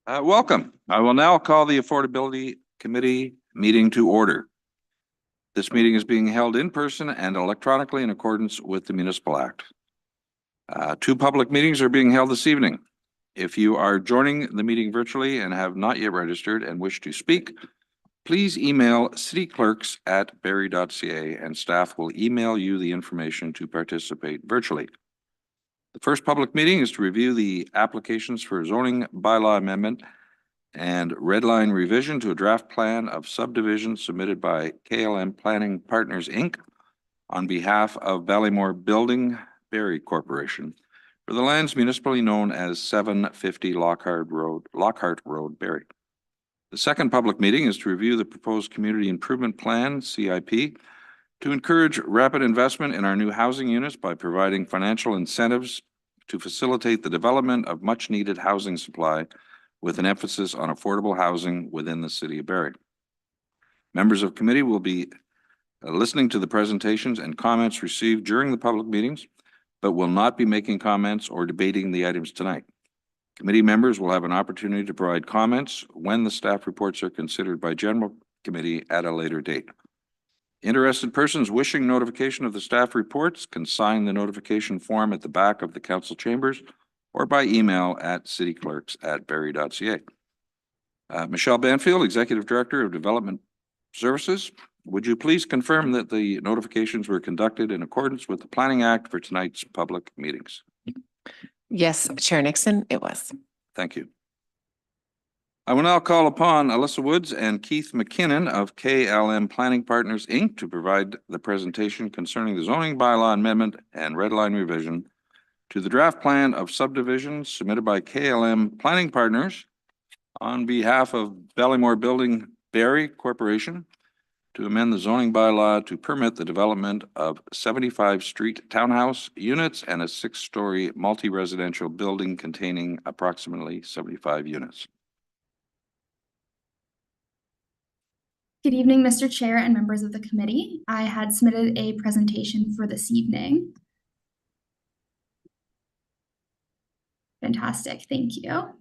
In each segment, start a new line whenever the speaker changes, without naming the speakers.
Welcome. I will now call the Affordability Committee meeting to order. This meeting is being held in person and electronically in accordance with the Municipal Act. Two public meetings are being held this evening. If you are joining the meeting virtually and have not yet registered and wish to speak, please email cityclerks@barrie.ca and staff will email you the information to participate virtually. The first public meeting is to review the applications for zoning bylaw amendment and red line revision to a draft plan of subdivision submitted by KLM Planning Partners, Inc. on behalf of Ballymore Building Barrie Corporation for the lands municipally known as 750 Lockhart Road, Barrie. The second public meeting is to review the proposed Community Improvement Plan, CIP, to encourage rapid investment in our new housing units by providing financial incentives to facilitate the development of much-needed housing supply with an emphasis on affordable housing within the City of Barrie. Members of committee will be listening to the presentations and comments received during the public meetings, but will not be making comments or debating the items tonight. Committee members will have an opportunity to provide comments when the staff reports are considered by General Committee at a later date. Interested persons wishing notification of the staff reports can sign the notification form at the back of the council chambers or by email at cityclerks@barrie.ca. Michelle Banfield, Executive Director of Development Services, would you please confirm that the notifications were conducted in accordance with the Planning Act for tonight's public meetings?
Yes, Chair Nixon, it was.
Thank you. I will now call upon Alyssa Woods and Keith McKinnon of KLM Planning Partners, Inc. to provide the presentation concerning the zoning bylaw amendment and red line revision to the draft plan of subdivisions submitted by KLM Planning Partners on behalf of Ballymore Building Barrie Corporation to amend the zoning bylaw to permit the development of 75 street townhouse units and a 6-story multi-residential building containing approximately 75 units.
Good evening, Mr. Chair and members of the committee. I had submitted a presentation for this evening. Fantastic, thank you.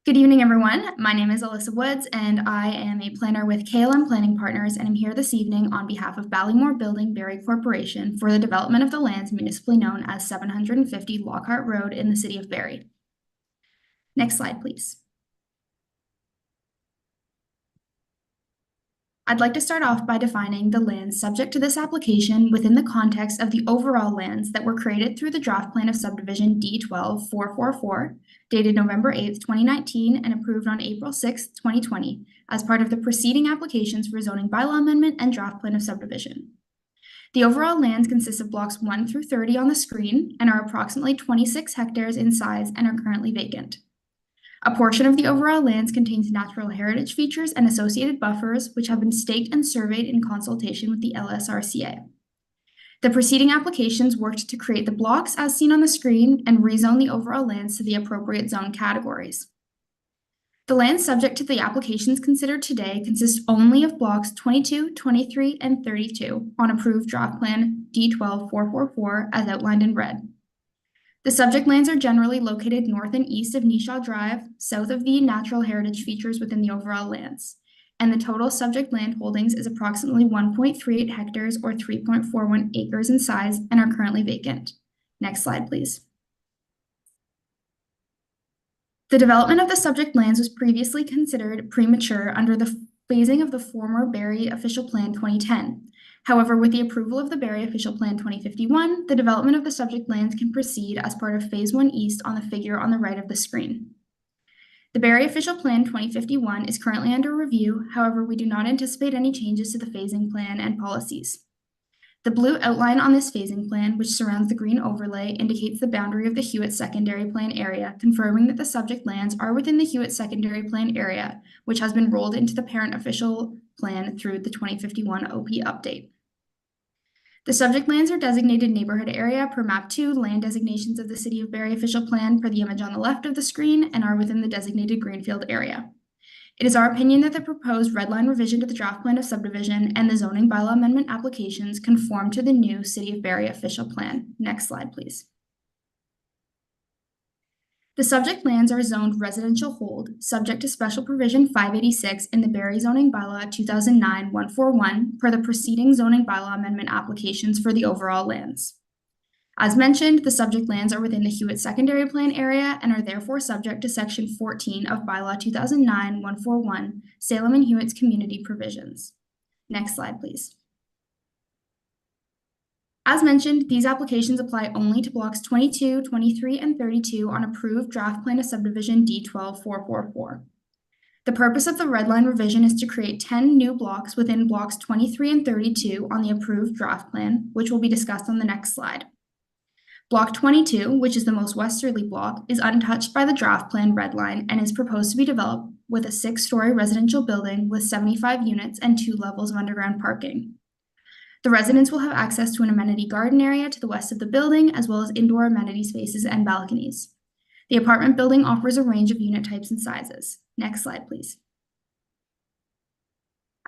Good evening, everyone. My name is Alyssa Woods, and I am a planner with KLM Planning Partners, and I'm here this evening on behalf of Ballymore Building Barrie Corporation for the development of the lands municipally known as 750 Lockhart Road in the City of Barrie. Next slide, please. I'd like to start off by defining the lands subject to this application within the context of the overall lands that were created through the draft plan of subdivision D12444, dated November 8th, 2019, and approved on April 6th, 2020, as part of the preceding applications for zoning bylaw amendment and draft plan of subdivision. The overall lands consist of blocks 1 through 30 on the screen and are approximately 26 hectares in size and are currently vacant. A portion of the overall lands contains natural heritage features and associated buffers, which have been staked and surveyed in consultation with the LSRCA. The preceding applications worked to create the blocks as seen on the screen and rezone the overall lands to the appropriate zone categories. The lands subject to the applications considered today consist only of blocks 22, 23, and 32 on approved draft plan D12444 as outlined in red. The subject lands are generally located north and east of Nishaw Drive, south of the natural heritage features within the overall lands, and the total subject land holdings is approximately 1.38 hectares or 3.41 acres in size and are currently vacant. Next slide, please. The development of the subject lands was previously considered premature under the phasing of the former Barrie Official Plan 2010. However, with the approval of the Barrie Official Plan 2051, the development of the subject lands can proceed as part of Phase 1 East on the figure on the right of the screen. The Barrie Official Plan 2051 is currently under review. However, we do not anticipate any changes to the phasing plan and policies. The blue outline on this phasing plan, which surrounds the green overlay, indicates the boundary of the Hewitt Secondary Plan area, confirming that the subject lands are within the Hewitt Secondary Plan area, which has been rolled into the parent official plan through the 2051 OP update. The subject lands are designated neighborhood area per map 2 land designations of the City of Barrie official plan per the image on the left of the screen and are within the designated greenfield area. It is our opinion that the proposed red line revision to the draft plan of subdivision and the zoning bylaw amendment applications conform to the new City of Barrie official plan. Next slide, please. The subject lands are zoned residential hold, subject to special provision 586 in the Barrie zoning bylaw 2009-141 per the preceding zoning bylaw amendment applications for the overall lands. As mentioned, the subject lands are within the Hewitt Secondary Plan area and are therefore subject to Section 14 of Bylaw 2009-141, Salem and Hewitt's community provisions. Next slide, please. As mentioned, these applications apply only to blocks 22, 23, and 32 on approved draft plan of subdivision D12-444. The purpose of the red line revision is to create 10 new blocks within blocks 23 and 32 on the approved draft plan, which will be discussed on the next slide. Block 22, which is the most westerly block, is untouched by the draft plan red line and is proposed to be developed with a 6-story residential building with 75 units and 2 levels of underground parking. The residents will have access to an amenity garden area to the west of the building, as well as indoor amenity spaces and balconies. The apartment building offers a range of unit types and sizes. Next slide, please.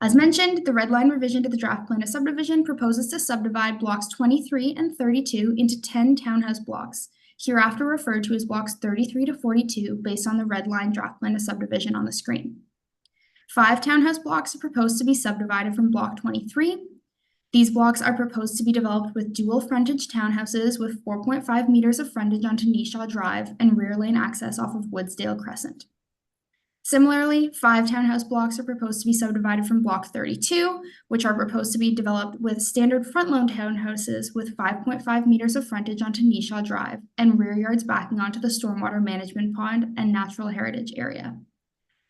As mentioned, the red line revision to the draft plan of subdivision proposes to subdivide blocks 23 and 32 into 10 townhouse blocks, hereafter referred to as blocks 33 to 42 based on the red line draft plan of subdivision on the screen. 5 townhouse blocks are proposed to be subdivided from block 23. These blocks are proposed to be developed with dual frontage townhouses with 4.5 meters of frontage onto Neeshaw Drive and rear lane access off of Woodsdale Crescent. Similarly, 5 townhouse blocks are proposed to be subdivided from block 32, which are proposed to be developed with standard front load townhouses with 5.5 meters of frontage onto Neeshaw Drive and rear yards backing onto the stormwater management pond and natural heritage area.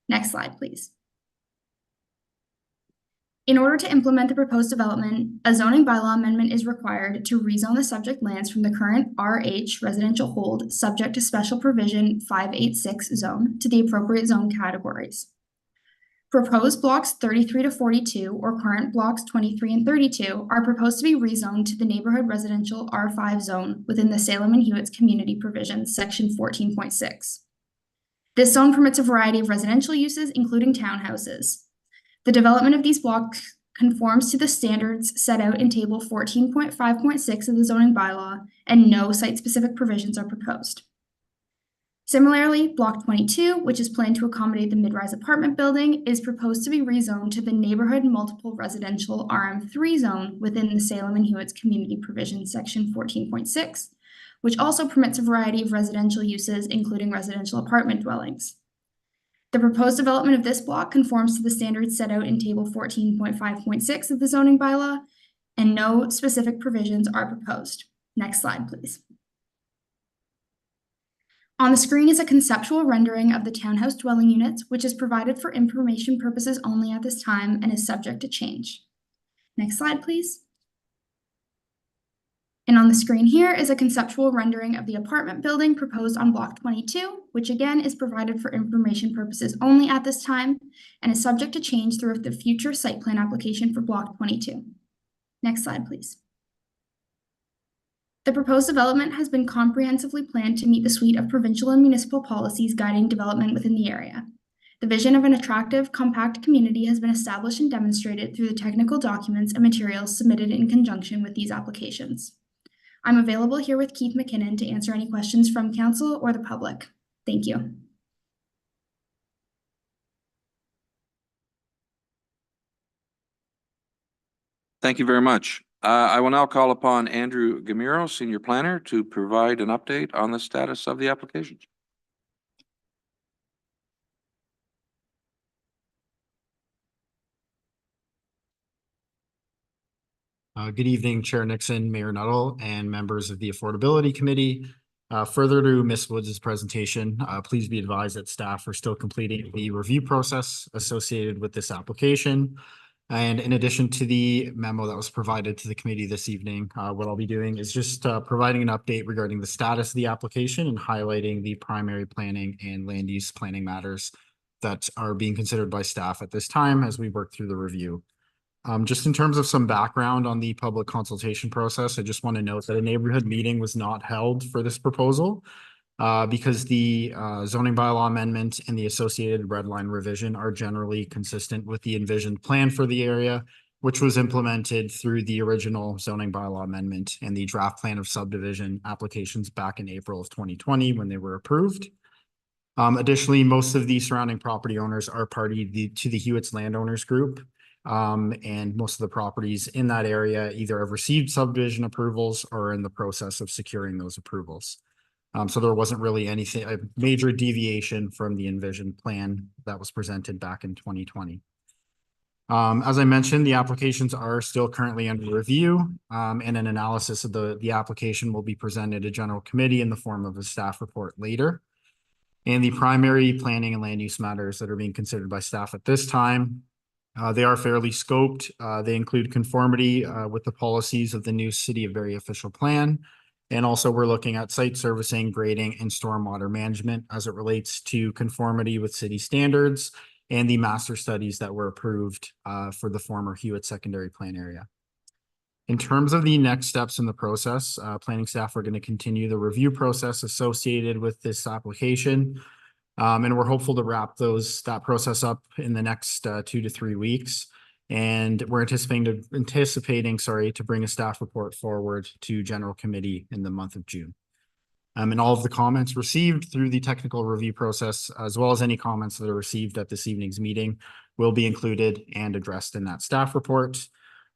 Next slide, please. In order to implement the proposed development, a zoning bylaw amendment is required to rezone the subject lands from the current RH residential hold subject to special provision 586 zone to the appropriate zone categories. Proposed blocks 33 to 42 or current blocks 23 and 32 are proposed to be rezoned to the neighborhood residential R5 zone within the Salem and Hewitt's community provisions, section 14.6. This zone permits a variety of residential uses, including townhouses. The development of these blocks conforms to the standards set out in table 14.5.6 of the zoning bylaw, and no site-specific provisions are proposed. Similarly, block 22, which is planned to accommodate the mid-rise apartment building, is proposed to be rezoned to the neighborhood multiple residential RM3 zone within the Salem and Hewitt's community provisions, section 14.6, which also permits a variety of residential uses, including residential apartment dwellings. The proposed development of this block conforms to the standards set out in table 14.5.6 of the zoning bylaw, and no specific provisions are proposed. Next slide, please. On the screen is a conceptual rendering of the townhouse dwelling units, which is provided for information purposes only at this time and is subject to change. Next slide, please. And on the screen here is a conceptual rendering of the apartment building proposed on block 22, which again is provided for information purposes only at this time and is subject to change throughout the future site plan application for block 22. Next slide, please. The proposed development has been comprehensively planned to meet the suite of provincial and municipal policies guiding development within the area. The vision of an attractive, compact community has been established and demonstrated through the technical documents and materials submitted in conjunction with these applications. I'm available here with Keith McKinnon to answer any questions from council or the public. Thank you.
Thank you very much. I will now call upon Andrew Gamiro, Senior Planner, to provide an update on the status of the applications.
Good evening, Chair Nixon, Mayor Nuttall, and members of the Affordability Committee. Further to Ms. Woods' presentation, please be advised that staff are still completing the review process associated with this application. And in addition to the memo that was provided to the committee this evening, what I'll be doing is just providing an update regarding the status of the application and highlighting the primary planning and land use planning matters that are being considered by staff at this time as we work through the review. Just in terms of some background on the public consultation process, I just want to note that a neighborhood meeting was not held for this proposal because the zoning bylaw amendment and the associated red line revision are generally consistent with the envisioned plan for the area, which was implemented through the original zoning bylaw amendment and the draft plan of subdivision applications back in April of 2020 when they were approved. Additionally, most of the surrounding property owners are party to the Hewitt's Landowners Group. And most of the properties in that area either have received subdivision approvals or are in the process of securing those approvals. So there wasn't really anything, a major deviation from the envisioned plan that was presented back in 2020. As I mentioned, the applications are still currently under review, and an analysis of the application will be presented to general committee in the form of a staff report later. And the primary planning and land use matters that are being considered by staff at this time, they are fairly scoped. They include conformity with the policies of the new City of Barrie official plan. And also we're looking at site servicing, grading, and stormwater management as it relates to conformity with city standards and the master studies that were approved for the former Hewitt secondary plan area. In terms of the next steps in the process, planning staff are going to continue the review process associated with this application. And we're hopeful to wrap that process up in the next 2 to 3 weeks. And we're anticipating to bring a staff report forward to general committee in the month of June. And all of the comments received through the technical review process, as well as any comments that are received at this evening's meeting, will be included and addressed in that staff report.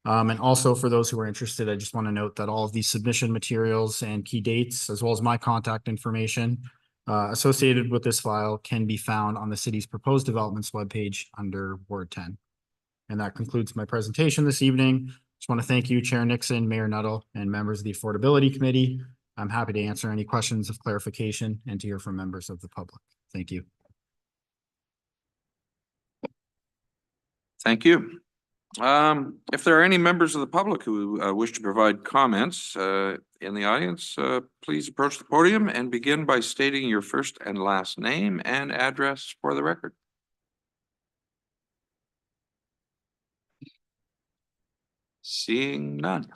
And also for those who are interested, I just want to note that all of these submission materials and key dates, as well as my contact information associated with this file, can be found on the city's proposed developments webpage under Ward 10. And that concludes my presentation this evening. Just want to thank you, Chair Nixon, Mayor Nuttall, and members of the Affordability Committee. I'm happy to answer any questions of clarification and to hear from members of the public. Thank you.
Thank you. If there are any members of the public who wish to provide comments in the audience, please approach the podium and begin by stating your first and last name and address for the record. Seeing none.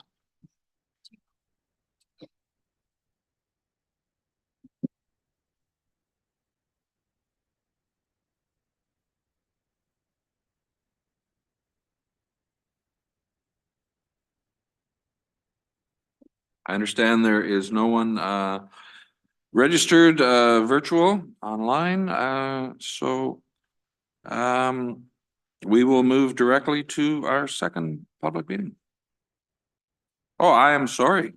I understand there is no one registered virtual online, so we will move directly to our second public meeting. Oh, I am sorry.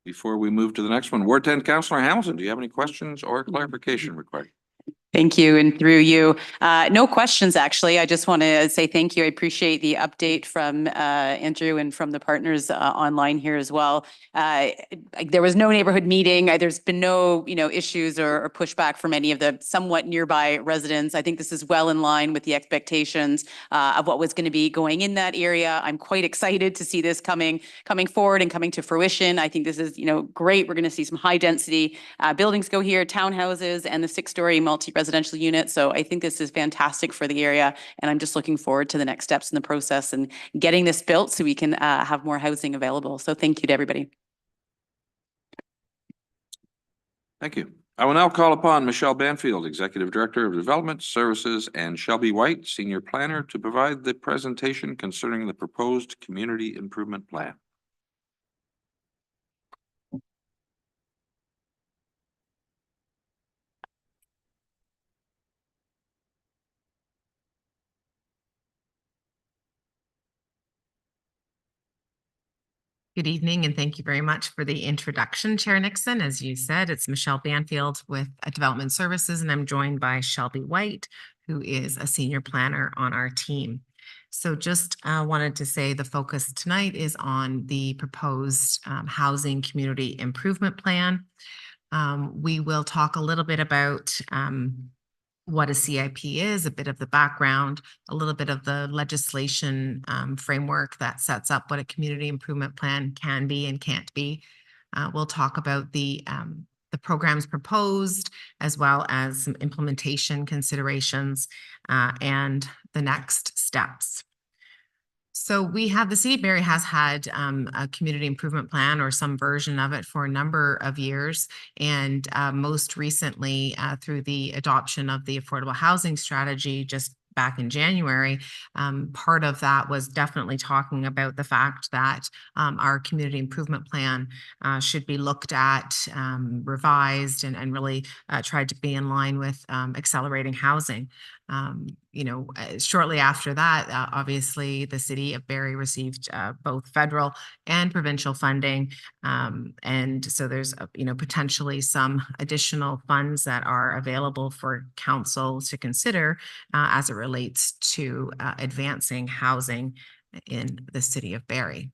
Before we move to the next one, Ward 10 Councillor Hamilton, do you have any questions or clarification required?
Thank you. And through you, no questions, actually. I just want to say thank you. I appreciate the update from Andrew and from the partners online here as well. There was no neighborhood meeting. There's been no, issues or pushback from any of the somewhat nearby residents. I think this is well in line with the expectations of what was going to be going in that area. I'm quite excited to see this coming forward and coming to fruition. I think this is, great. We're going to see some high density buildings go here, townhouses, and the 6-story multi-residential unit. So I think this is fantastic for the area. And I'm just looking forward to the next steps in the process and getting this built so we can have more housing available. So thank you to everybody.
Thank you. I will now call upon Michelle Banfield, Executive Director of Development Services, and Shelby White, Senior Planner, to provide the presentation concerning the proposed Community Improvement Plan.
Good evening, and thank you very much for the introduction, Chair Nixon. As you said, it's Michelle Banfield with Development Services, and I'm joined by Shelby White, who is a senior planner on our team. So just wanted to say the focus tonight is on the proposed housing community improvement plan. We will talk a little bit about what a CIP is, a bit of the background, a little bit of the legislation framework that sets up what a community improvement plan can be and can't be. We'll talk about the programs proposed, as well as some implementation considerations and the next steps. So the City of Barrie has had a community improvement plan or some version of it for a number of years. And most recently through the adoption of the affordable housing strategy just back in January, part of that was definitely talking about the fact that our community improvement plan should be looked at, revised, and really tried to be in line with accelerating housing. Shortly after that, obviously, the City of Barrie received both federal and provincial funding. And so there's, potentially some additional funds that are available for council to consider as it relates to advancing housing in the City of Barrie.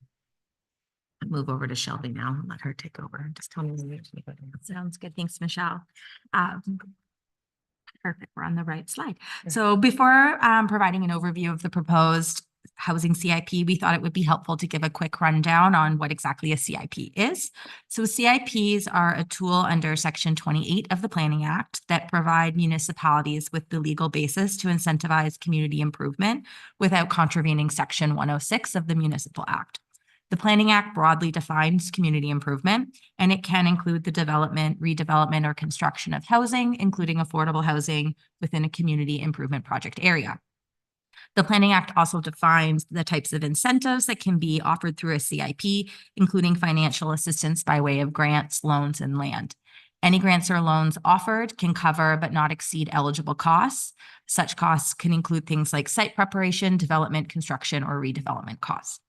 I'll move over to Shelby now and let her take over. Just tell me when you need to go down.
Sounds good. Thanks, Michelle. Perfect. We're on the right slide. So before providing an overview of the proposed housing CIP, we thought it would be helpful to give a quick rundown on what exactly a CIP is. So CIPs are a tool under Section 28 of the Planning Act that provide municipalities with the legal basis to incentivize community improvement without contravening Section 106 of the Municipal Act. The Planning Act broadly defines community improvement, and it can include the development, redevelopment, or construction of housing, including affordable housing within a community improvement project area. The Planning Act also defines the types of incentives that can be offered through a CIP, including financial assistance by way of grants, loans, and land. Any grants or loans offered can cover but not exceed eligible costs. Such costs can include things like site preparation, development, construction, or redevelopment costs.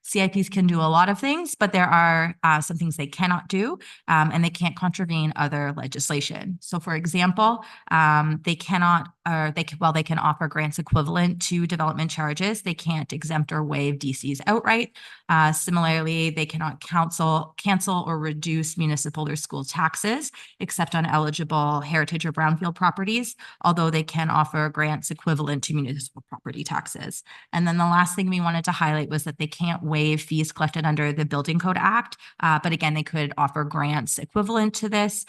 CIPs can do a lot of things, but there are some things they cannot do, and they can't contravene other legislation. So, for example, they cannot, or they can offer grants equivalent to development charges. They can't exempt or waive DCs outright. Similarly, they cannot cancel or reduce municipal or school taxes, except on eligible heritage or brownfield properties, although they can offer grants equivalent to municipal property taxes. And then the last thing we wanted to highlight was that they can't waive fees collected under the Building Code Act. But again, they could offer grants equivalent to this.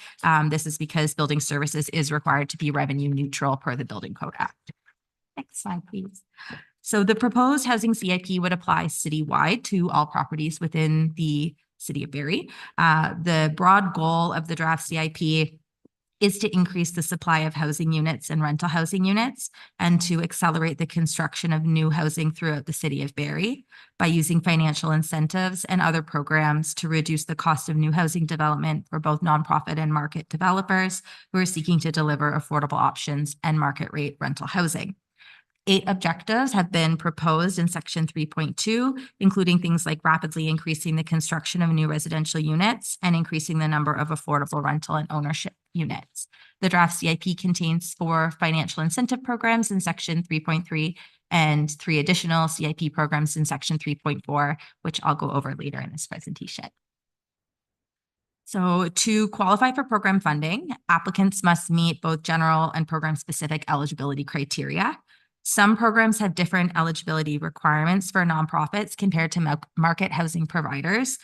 This is because building services is required to be revenue neutral per the Building Code Act. Next slide, please. So the proposed housing CIP would apply citywide to all properties within the City of Barrie. The broad goal of the draft CIP is to increase the supply of housing units and rental housing units, and to accelerate the construction of new housing throughout the City of Barrie by using financial incentives and other programs to reduce the cost of new housing development for both nonprofit and market developers who are seeking to deliver affordable options and market rate rental housing. 8 objectives have been proposed in Section 3.2, including things like rapidly increasing the construction of new residential units and increasing the number of affordable rental and ownership units. The draft CIP contains 4 financial incentive programs in Section 3.3 and 3 additional CIP programs in Section 3.4, which I'll go over later in this presentation. So to qualify for program funding, applicants must meet both general and program-specific eligibility criteria. Some programs have different eligibility requirements for nonprofits compared to market housing providers.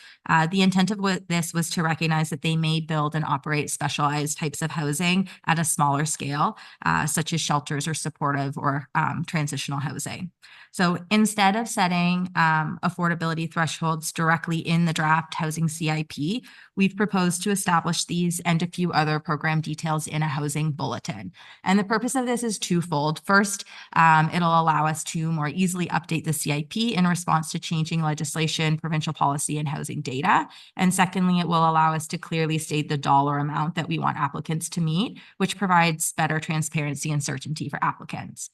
The intent of this was to recognize that they may build and operate specialized types of housing at a smaller scale, such as shelters or supportive or transitional housing. So instead of setting affordability thresholds directly in the draft housing CIP, we've proposed to establish these and a few other program details in a housing bulletin. And the purpose of this is twofold. First, it'll allow us to more easily update the CIP in response to changing legislation, provincial policy, and housing data. And secondly, it will allow us to clearly state the dollar amount that we want applicants to meet, which provides better transparency and certainty for applicants.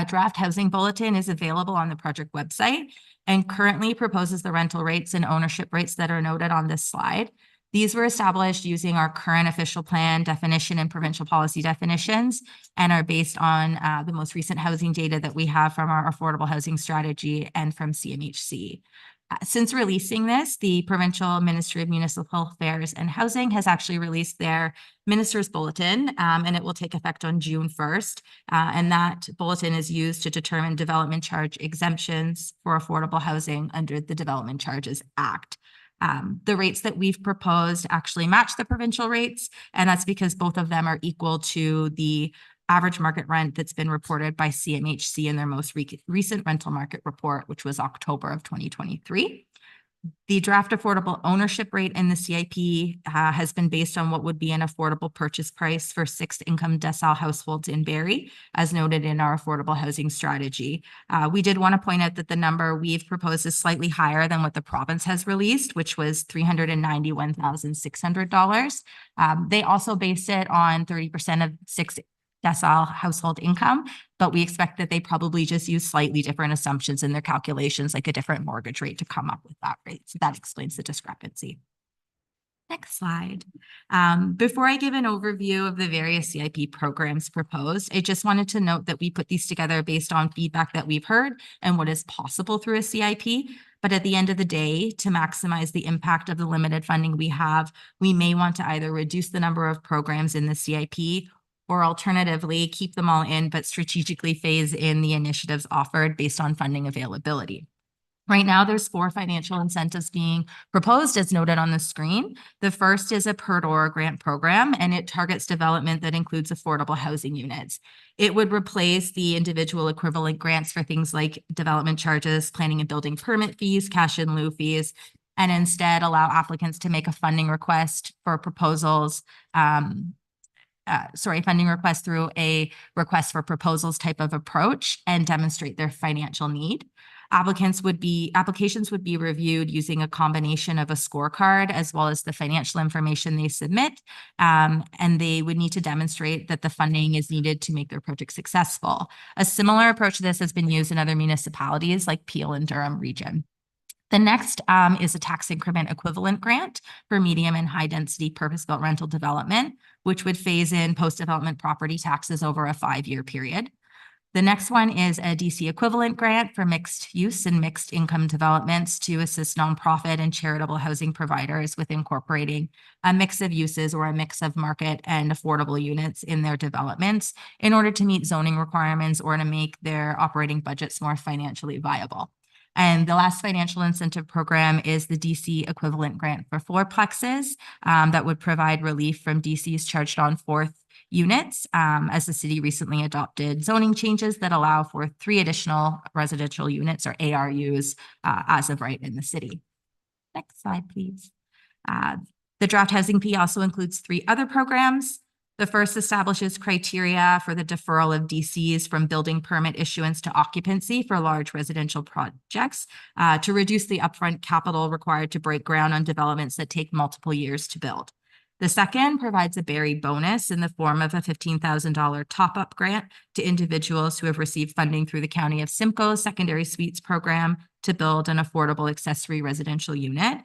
Draft housing bulletin is available on the project website and currently proposes the rental rates and ownership rates that are noted on this slide. These were established using our current official plan definition and provincial policy definitions, and are based on the most recent housing data that we have from our affordable housing strategy and from CMHC. Since releasing this, the Provincial Ministry of Municipal Affairs and Housing has actually released their Minister's Bulletin, and it will take effect on June 1st. And that bulletin is used to determine development charge exemptions for affordable housing under the Development Charges Act. The rates that we've proposed actually match the provincial rates, and that's because both of them are equal to the average market rent that's been reported by CMHC in their most recent rental market report, which was October of 2023. The draft affordable ownership rate in the CIP has been based on what would be an affordable purchase price for sixth income decile households in Barrie, as noted in our affordable housing strategy. We did want to point out that the number we've proposed is slightly higher than what the province has released, which was $391,600. They also based it on 30% of sixth decile household income, but we expect that they probably just use slightly different assumptions in their calculations, like a different mortgage rate to come up with that rate. So that explains the discrepancy. Next slide. Before I give an overview of the various CIP programs proposed, I just wanted to note that we put these together based on feedback that we've heard and what is possible through a CIP. But at the end of the day, to maximize the impact of the limited funding we have, we may want to either reduce the number of programs in the CIP or alternatively, keep them all in, but strategically phase in the initiatives offered based on funding availability. Right now, there's 4 financial incentives being proposed as noted on the screen. The first is a per door grant program, and it targets development that includes affordable housing units. It would replace the individual equivalent grants for things like development charges, planning and building permit fees, cash in lieu fees, and instead allow applicants to make a funding request for proposals funding request through a request for proposals type of approach and demonstrate their financial need. Applications would be reviewed using a combination of a scorecard as well as the financial information they submit. And they would need to demonstrate that the funding is needed to make their project successful. A similar approach to this has been used in other municipalities like Peel and Durham region. The next is a tax increment equivalent grant for medium and high density purpose-built rental development, which would phase in post-development property taxes over a 5-year period. The next one is a DC equivalent grant for mixed use and mixed income developments to assist nonprofit and charitable housing providers with incorporating a mix of uses or a mix of market and affordable units in their developments in order to meet zoning requirements or to make their operating budgets more financially viable. And the last financial incentive program is the DC equivalent grant for fourplexes that would provide relief from DC's charged on fourth units as the city recently adopted zoning changes that allow for 3 additional residential units or ARUs as of right in the city. Next slide, please. The draft housing P also includes 3 other programs. The first establishes criteria for the deferral of DCs from building permit issuance to occupancy for large residential projects to reduce the upfront capital required to break ground on developments that take multiple years to build. The second provides a Barrie bonus in the form of a $15,000 top-up grant to individuals who have received funding through the County of Simcoe's Secondary Suites program to build an affordable accessory residential unit.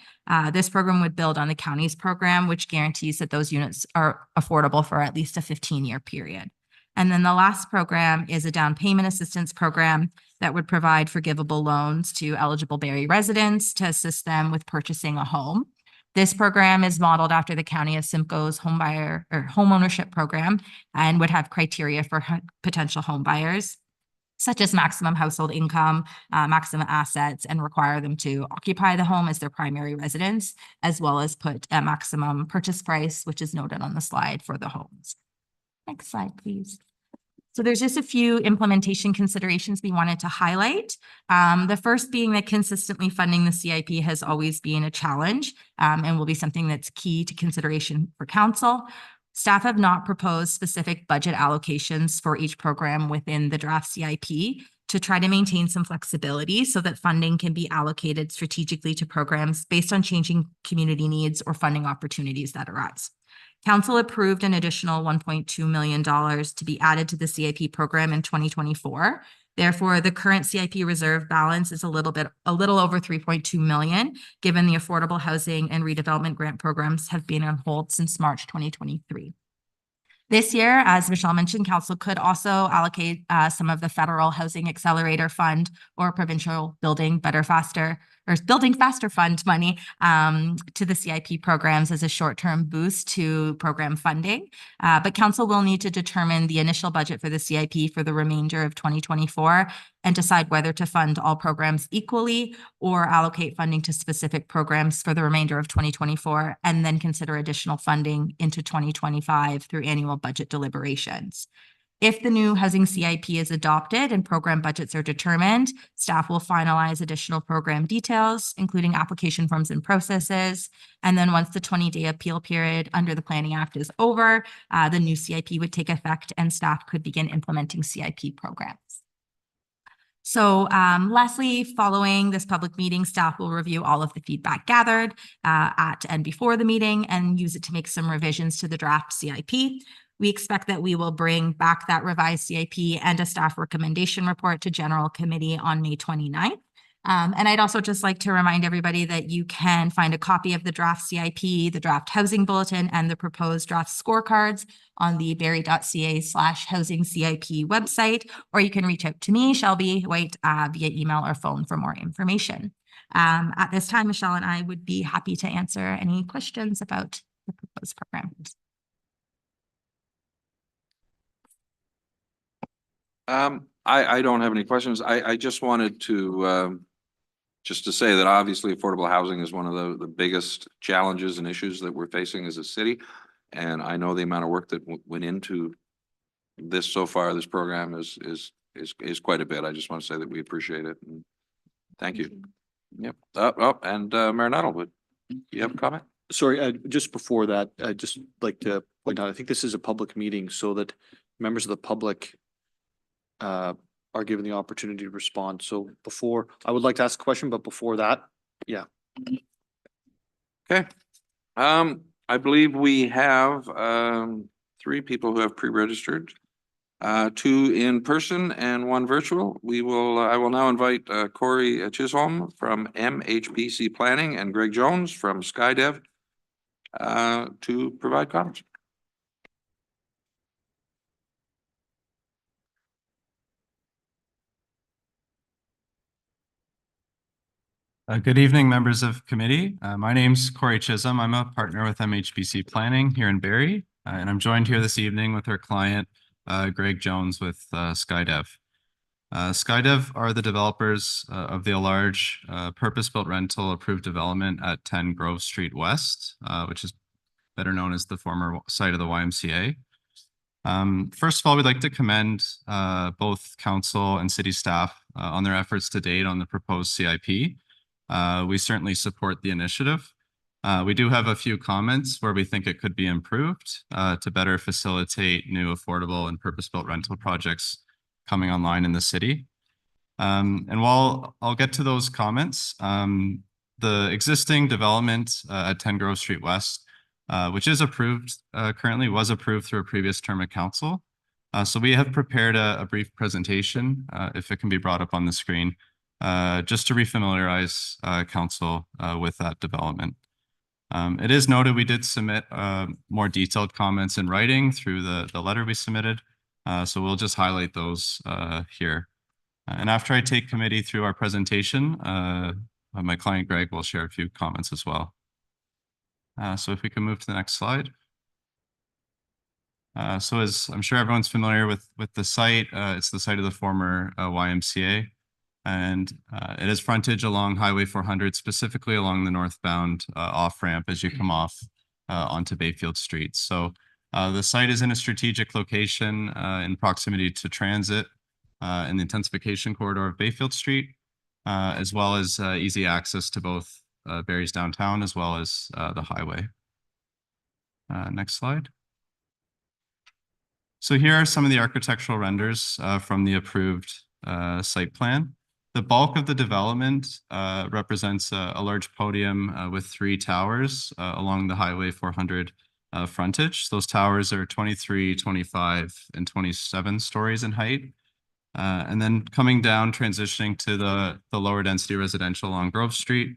This program would build on the county's program, which guarantees that those units are affordable for at least a 15-year period. And then the last program is a down payment assistance program that would provide forgivable loans to eligible Barrie residents to assist them with purchasing a home. This program is modeled after the County of Simcoe's homebuyer or homeownership program and would have criteria for potential home buyers, such as maximum household income, maximum assets, and require them to occupy the home as their primary residence, as well as put a maximum purchase price, which is noted on the slide for the homes. Next slide, please. So there's just a few implementation considerations we wanted to highlight. The first being that consistently funding the CIP has always been a challenge and will be something that's key to consideration for council. Staff have not proposed specific budget allocations for each program within the draft CIP to try to maintain some flexibility so that funding can be allocated strategically to programs based on changing community needs or funding opportunities that arise. Council approved an additional $1.2 million to be added to the CIP program in 2024. Therefore, the current CIP reserve balance is a little over 3.2 million, given the affordable housing and redevelopment grant programs have been on hold since March 2023. This year, as Michelle mentioned, Council could also allocate some of the Federal Housing Accelerator Fund or Provincial Building Faster Fund money to the CIP programs as a short-term boost to program funding. But Council will need to determine the initial budget for the CIP for the remainder of 2024 and decide whether to fund all programs equally or allocate funding to specific programs for the remainder of 2024 and then consider additional funding into 2025 through annual budget deliberations. If the new housing CIP is adopted and program budgets are determined, staff will finalize additional program details, including application forms and processes. And then once the 20-day appeal period under the Planning Act is over, the new CIP would take effect and staff could begin implementing CIP programs. So lastly, following this public meeting, staff will review all of the feedback gathered at and before the meeting and use it to make some revisions to the draft CIP. We expect that we will bring back that revised CIP and a staff recommendation report to General Committee on May 29th. And I'd also just like to remind everybody that you can find a copy of the draft CIP, the draft housing bulletin, and the proposed draft scorecards on the barrie.ca/housing CIP website, or you can reach out to me, Shelby White, via email or phone for more information. At this time, Michelle and I would be happy to answer any questions about the proposed program.
I don't have any questions. I just wanted to just to say that obviously affordable housing is one of the biggest challenges and issues that we're facing as a city. And I know the amount of work that went into this so far. This program is quite a bit. I just want to say that we appreciate it. And thank you. Yep. And Mayor Nuttall, would you have a comment?
Sorry, just before that, I'd just like to point out, I think this is a public meeting so that members of the public are given the opportunity to respond. So before, I would like to ask a question, but before that, yeah.
Okay. I believe we have 3 people who have pre-registered, 2 in person and 1 virtual. I will now invite Corey Chisholm from MHPC Planning and Greg Jones from SkyDev to provide comments.
Good evening, members of committee. My name's Corey Chisholm. I'm a partner with MHPC Planning here in Barrie, and I'm joined here this evening with our client, Greg Jones with SkyDev. SkyDev are the developers of the large purpose-built rental approved development at 10 Grove Street West, which is better known as the former site of the YMCA. First of all, we'd like to commend both council and city staff on their efforts to date on the proposed CIP. We certainly support the initiative. We do have a few comments where we think it could be improved to better facilitate new affordable and purpose-built rental projects coming online in the city. And while I'll get to those comments, the existing development at 10 Grove Street West, which is approved currently, was approved through a previous term of council. So we have prepared a brief presentation, if it can be brought up on the screen, just to refamiliarize council with that development. It is noted we did submit more detailed comments in writing through the letter we submitted, so we'll just highlight those here. And after I take committee through our presentation, my client Greg will share a few comments as well. So if we can move to the next slide. So as I'm sure everyone's familiar with the site, it's the site of the former YMCA. And it has frontage along Highway 400, specifically along the northbound off-ramp as you come off onto Bayfield Street. So the site is in a strategic location in proximity to transit in the intensification corridor of Bayfield Street, as well as easy access to both Barrie's downtown as well as the highway. Next slide. So here are some of the architectural renders from the approved site plan. The bulk of the development represents a large podium with 3 towers along the Highway 400 frontage. Those towers are 23, 25, and 27 stories in height. And then coming down, transitioning to the lower density residential along Grove Street,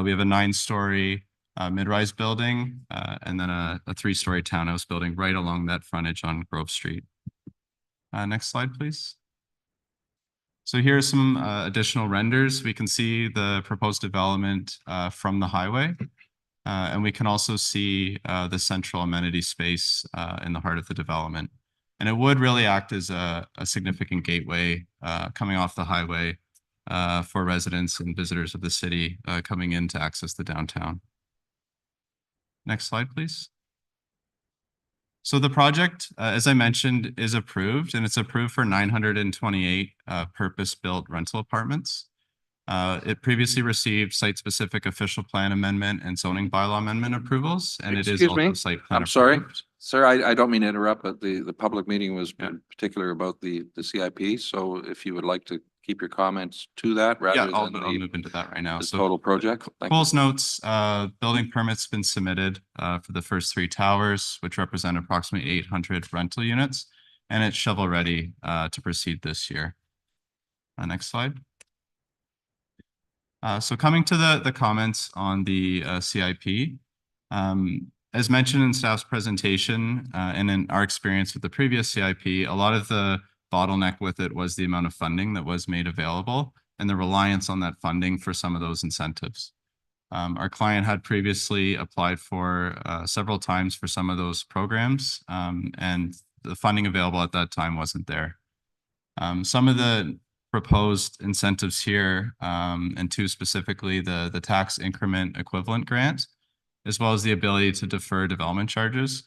we have a 9-story mid-rise building and then a 3-story townhouse building right along that frontage on Grove Street. Next slide, please. So here are some additional renders. We can see the proposed development from the highway, and we can also see the central amenity space in the heart of the development. And it would really act as a significant gateway coming off the highway for residents and visitors of the city coming in to access the downtown. Next slide, please. So the project, as I mentioned, is approved, and it's approved for 928 purpose-built rental apartments. It previously received site-specific official plan amendment and zoning bylaw amendment approvals, and it is
Excuse me?
also site plan
I'm sorry,
approved.
sir, I don't mean to interrupt, but the public meeting was in particular about the CIP. So if you would like to keep your comments to that
Yeah,
rather
I'll
than
move into that right now.
the
So
total project. Thank you.
Cole's notes, building permits been submitted for the first 3 towers, which represent approximately 800 rental units, and it's shovel ready to proceed this year. Next slide. So coming to the comments on the CIP, as mentioned in staff's presentation and in our experience with the previous CIP, a lot of the bottleneck with it was the amount of funding that was made available and the reliance on that funding for some of those incentives. Our client had previously applied for several times for some of those programs, and the funding available at that time wasn't there. Some of the proposed incentives here, and 2 specifically, the tax increment equivalent grant, as well as the ability to defer development charges,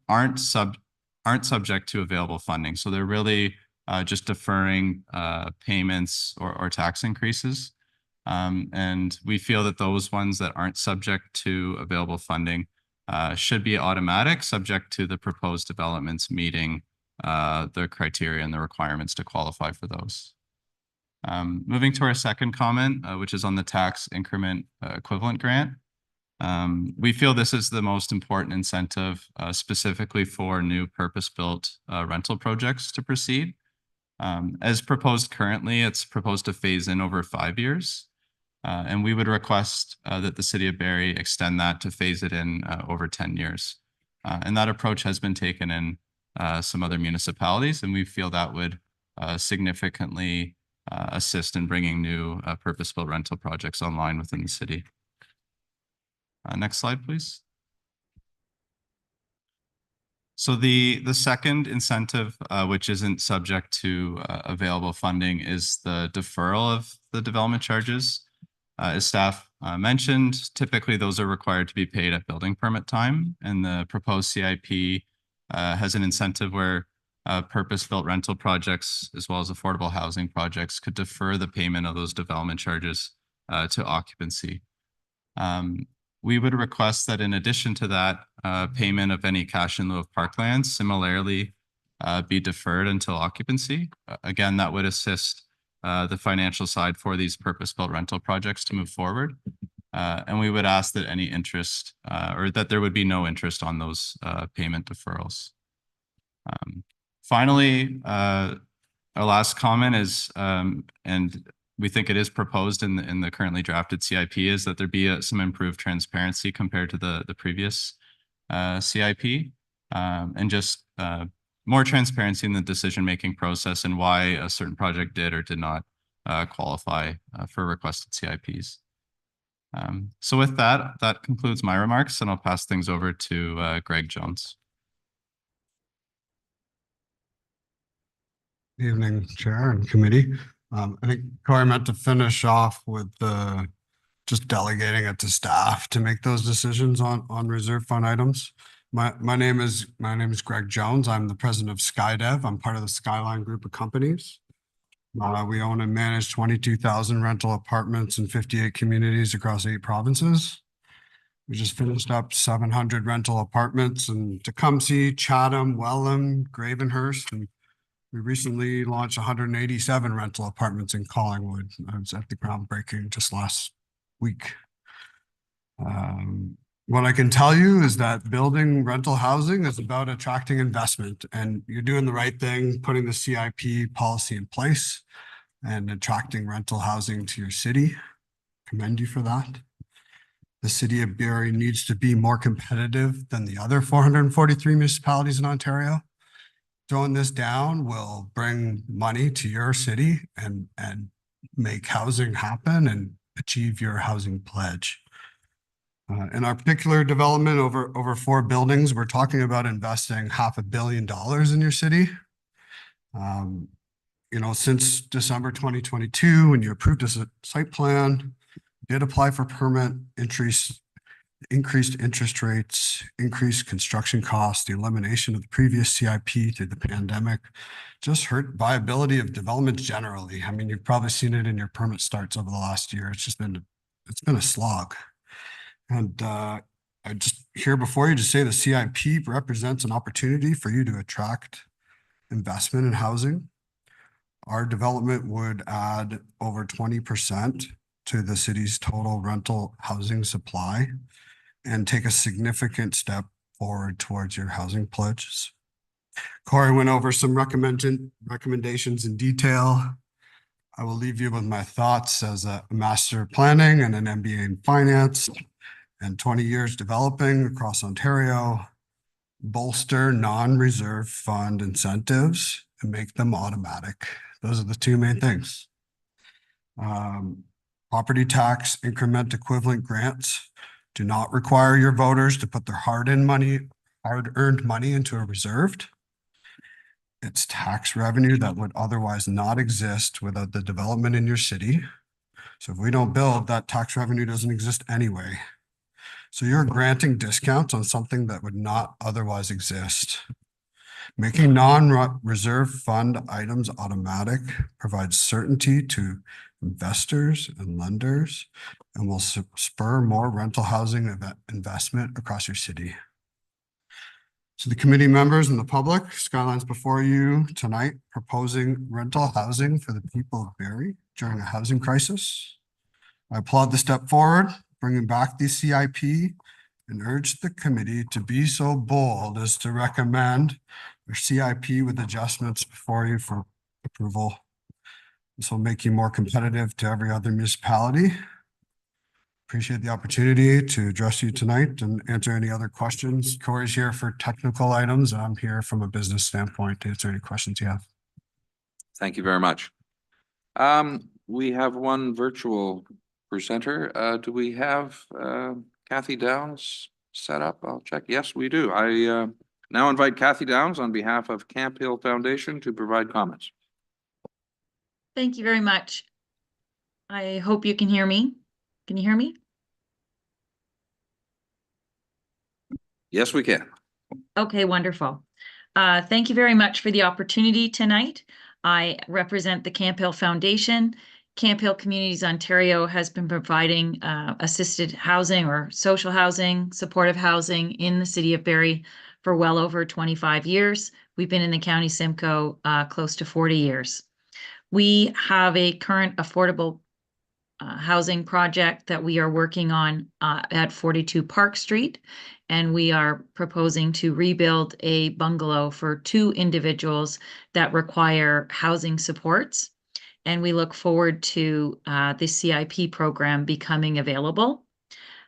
aren't subject to available funding. So they're really just deferring payments or tax increases. And we feel that those ones that aren't subject to available funding should be automatic, subject to the proposed developments meeting the criteria and the requirements to qualify for those. Moving to our second comment, which is on the tax increment equivalent grant. We feel this is the most important incentive specifically for new purpose-built rental projects to proceed. As proposed currently, it's proposed to phase in over 5 years. And we would request that the City of Barrie extend that to phase it in over 10 years. And that approach has been taken in some other municipalities, and we feel that would significantly assist in bringing new purpose-built rental projects online within the city. Next slide, please. So the second incentive, which isn't subject to available funding, is the deferral of the development charges. As staff mentioned, typically those are required to be paid at building permit time, and the proposed CIP has an incentive where purpose-built rental projects, as well as affordable housing projects, could defer the payment of those development charges to occupancy. We would request that in addition to that, payment of any cash in lieu of parklands similarly be deferred until occupancy. Again, that would assist the financial side for these purpose-built rental projects to move forward. And we would ask that any interest or that there would be no interest on those payment deferrals. Finally, our last comment is, and we think it is proposed in the currently drafted CIP, is that there be some improved transparency compared to the previous CIP, and just more transparency in the decision-making process and why a certain project did or did not qualify for requested CIPs. So with that concludes my remarks, and I'll pass things over to Greg Jones.
Evening, Chair and Committee. I think Corey meant to finish off with just delegating it to staff to make those decisions on reserve fund items. My name is Greg Jones. I'm the president of SkyDev. I'm part of the Skyline group of companies. We own and manage 22,000 rental apartments in 58 communities across 8 provinces. We just finished up 700 rental apartments in Tecumseh, Chatham, Welland, Gravenhurst, and we recently launched 187 rental apartments in Collingwood. I was at the groundbreaking just last week. What I can tell you is that building rental housing is about attracting investment, and you're doing the right thing, putting the CIP policy in place and attracting rental housing to your city. Commend you for that. The City of Barrie needs to be more competitive than the other 443 municipalities in Ontario. Throwing this down will bring money to your city and make housing happen and achieve your housing pledge. In our particular development, over 4 buildings, we're talking about investing $500 million in your city. You know, since December 2022, when you approved a site plan, did apply for permit, increased interest rates, increased construction costs, the elimination of the previous CIP through the pandemic just hurt viability of development generally. I mean, you've probably seen it in your permit starts over the last year. It's been a slog. And I just here before you just say the CIP represents an opportunity for you to attract investment in housing. Our development would add over 20% to the city's total rental housing supply and take a significant step forward towards your housing pledges. Corey went over some recommendations in detail. I will leave you with my thoughts as a master planning and an MBA in finance and 20 years developing across Ontario. Bolster non-reserve fund incentives and make them automatic. Those are the two main things. Property tax increment equivalent grants do not require your voters to put their hard-earned money into a reserved. It's tax revenue that would otherwise not exist without the development in your city. So if we don't build, that tax revenue doesn't exist anyway. So you're granting discounts on something that would not otherwise exist. Making non-reserve fund items automatic provides certainty to investors and lenders and will spur more rental housing investment across your city. So the committee members and the public, Skyline's before you tonight proposing rental housing for the people of Barrie during a housing crisis. I applaud the step forward, bringing back the CIP, and urge the committee to be so bold as to recommend a CIP with adjustments before you for approval. This will make you more competitive to every other municipality. Appreciate the opportunity to address you tonight and answer any other questions. Corey's here for technical items. I'm here from a business standpoint to answer any questions you have.
Thank you very much. We have one virtual presenter. Do we have Kathy Downs set up? I'll check. Yes, we do. I now invite Kathy Downs on behalf of Camp Hill Foundation to provide comments.
Thank you very much. I hope you can hear me. Can you hear me?
Yes, we can.
Okay, wonderful. Thank you very much for the opportunity tonight. I represent the Camp Hill Foundation. Camp Hill Communities Ontario has been providing assisted housing or social housing, supportive housing in the City of Barrie for well over 25 years. We've been in the County Simcoe close to 40 years. We have a current affordable housing project that we are working on at 42 Park Street, and we are proposing to rebuild a bungalow for 2 individuals that require housing supports. And we look forward to the CIP program becoming available.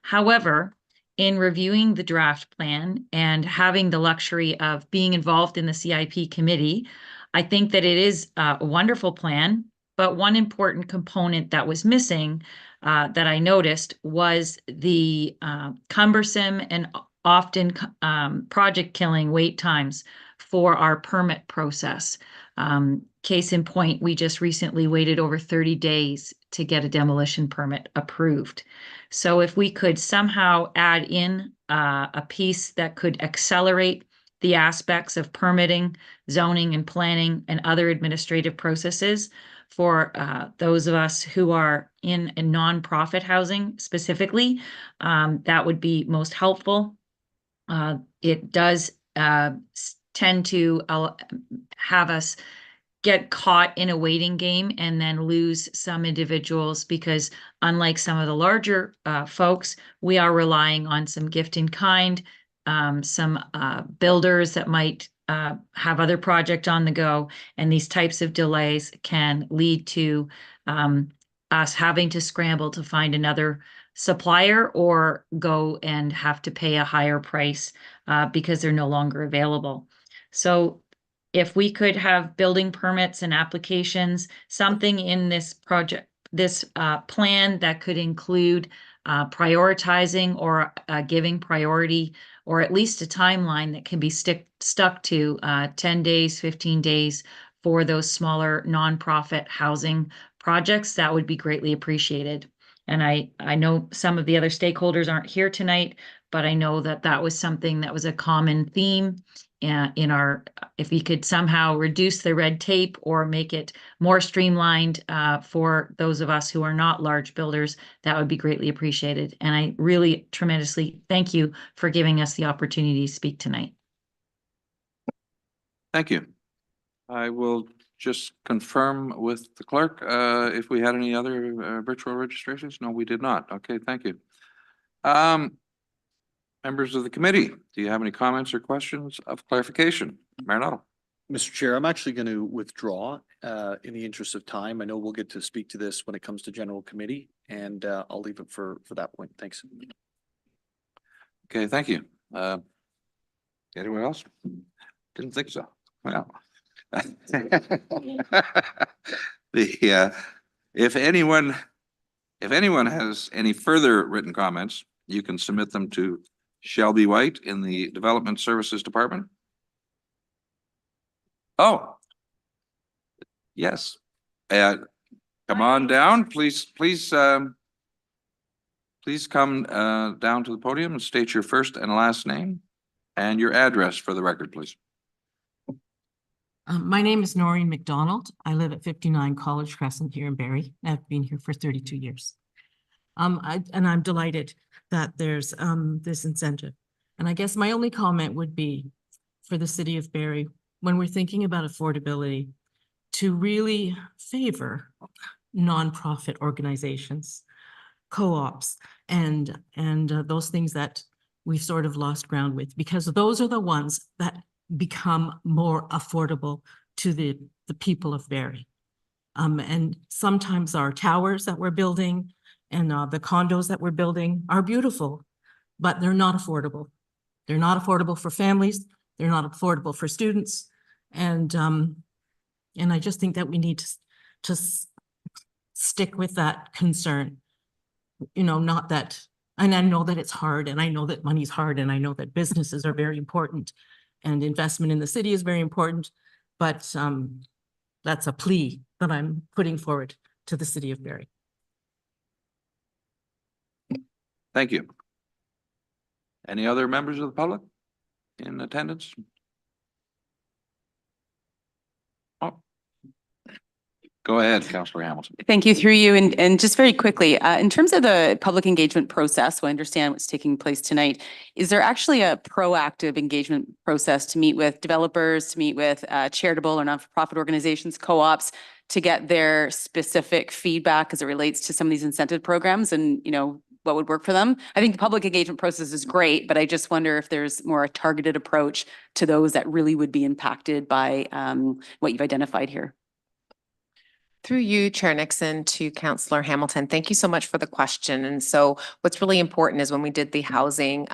However, in reviewing the draft plan and having the luxury of being involved in the CIP committee, I think that it is a wonderful plan, but one important component that was missing that I noticed was the cumbersome and often project killing wait times for our permit process. Case in point, we just recently waited over 30 days to get a demolition permit approved. So if we could somehow add in a piece that could accelerate the aspects of permitting, zoning, and planning and other administrative processes for those of us who are in a nonprofit housing specifically, that would be most helpful. It does tend to have us get caught in a waiting game and then lose some individuals because unlike some of the larger folks, we are relying on some gift in kind, some builders that might have other project on the go, and these types of delays can lead to us having to scramble to find another supplier or go and have to pay a higher price because they're no longer available. So if we could have building permits and applications, something in this project, this plan that could include prioritizing or giving priority, or at least a timeline that can be stuck to 10 days, 15 days for those smaller nonprofit housing projects, that would be greatly appreciated. And I know some of the other stakeholders aren't here tonight, but I know that that was something that was a common theme in our, if we could somehow reduce the red tape or make it more streamlined for those of us who are not large builders, that would be greatly appreciated. And I really tremendously thank you for giving us the opportunity to speak tonight.
Thank you. I will just confirm with the clerk if we had any other virtual registrations. No, we did not. Okay, thank you. Members of the committee, do you have any comments or questions of clarification? Mayor Nuttall.
Mr. Chair, I'm actually going to withdraw in the interest of time. I know we'll get to speak to this when it comes to general committee, and I'll leave it for that point. Thanks.
Okay, thank you. Anyone else? Didn't think so. Well. If anyone has any further written comments, you can submit them to Shelby White in the Development Services Department. Oh, yes. Come on down, please come down to the podium and state your first and last name and your address for the record, please.
My name is Noreen McDonald. I live at 59 College Crescent here in Barrie. I've been here for 32 years. I'm delighted that there's this incentive. And I guess my only comment would be for the city of Barrie, when we're thinking about affordability, to really favor nonprofit organizations, co-ops, and those things that we've sort of lost ground with, because those are the ones that become more affordable to the people of Barrie. And sometimes our towers that we're building and the condos that we're building are beautiful, but they're not affordable. They're not affordable for families. They're not affordable for students. And I just think that we need to stick with that concern. You know, not that, and I know that it's hard, and I know that money's hard, and I know that businesses are very important, and investment in the city is very important, but that's a plea that I'm putting forward to the city of Barrie.
Thank you. Any other members of the public in attendance? Oh. Go ahead, Councillor Hamilton.
Thank you, through you. And just very quickly, in terms of the public engagement process, so I understand what's taking place tonight. Is there actually a proactive engagement process to meet with developers, to meet with charitable or not-for-profit organizations, co-ops, to get their specific feedback as it relates to some of these incentive programs and, you know, what would work for them? I think the public engagement process is great, but I just wonder if there's more a targeted approach to those that really would be impacted by what you've identified here.
Through you, Chair Nixon, to Councillor Hamilton, thank you so much for the question. And so what's really important is when we did the housing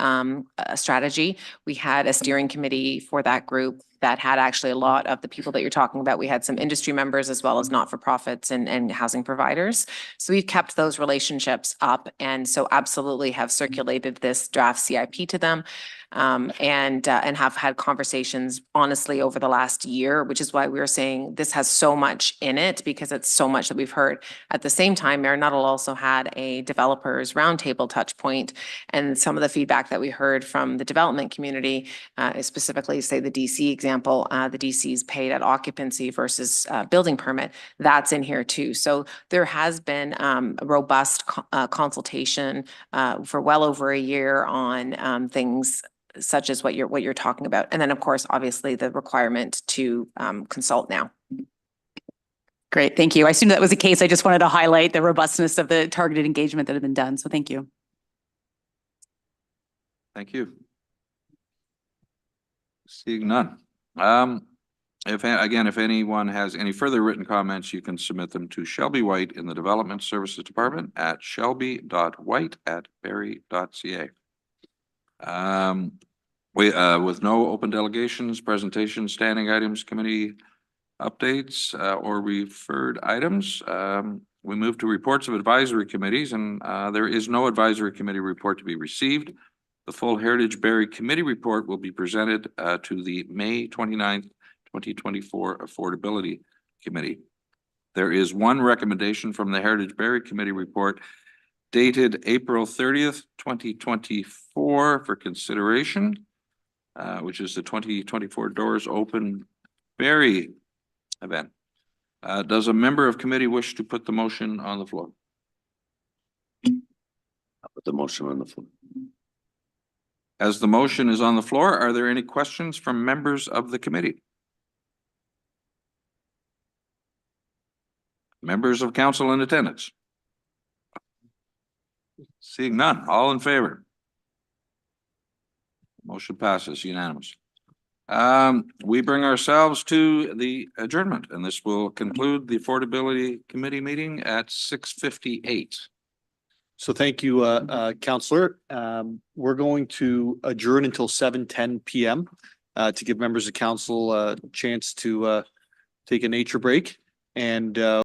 strategy, we had a steering committee for that group that had actually a lot of the people that you're talking about. We had some industry members as well as not-for-profits and housing providers. So we've kept those relationships up, and so absolutely have circulated this draft CIP to them. And have had conversations honestly over the last year, which is why we were saying this has so much in it, because it's so much that we've heard. At the same time, Mayor Nuttall also had a developers roundtable touch point, and some of the feedback that we heard from the development community is specifically, say, the DC example, the DC's paid at occupancy versus building permit. That's in here too. So there has been a robust consultation for well over a year on things such as what you're talking about. And then, of course, obviously the requirement to consult now.
Great, thank you. I assume that was the case. I just wanted to highlight the robustness of the targeted engagement that had been done. So thank you.
Thank you. Seeing none. If anyone has any further written comments, you can submit them to Shelby White in the Development Services Department at shelby.white@barrie.ca. With no open delegations, presentations, standing items, committee updates, or referred items, we move to reports of advisory committees, and there is no advisory committee report to be received. The full Heritage Barrie Committee report will be presented to the May 29th, 2024 Affordability Committee. There is one recommendation from the Heritage Barrie Committee report dated April 30th, 2024 for consideration, which is the 2024 Doors Open Barrie event. Does a member of committee wish to put the motion on the floor? I'll put the motion on the floor. As the motion is on the floor, are there any questions from members of the committee? Members of council in attendance? Seeing none, all in favor? Motion passes unanimous. We bring ourselves to the adjournment, and this will conclude the Affordability Committee meeting at 6:58.
So thank you, Counselor. We're going to adjourn until 7:10 PM to give members of council a chance to take a nature break. And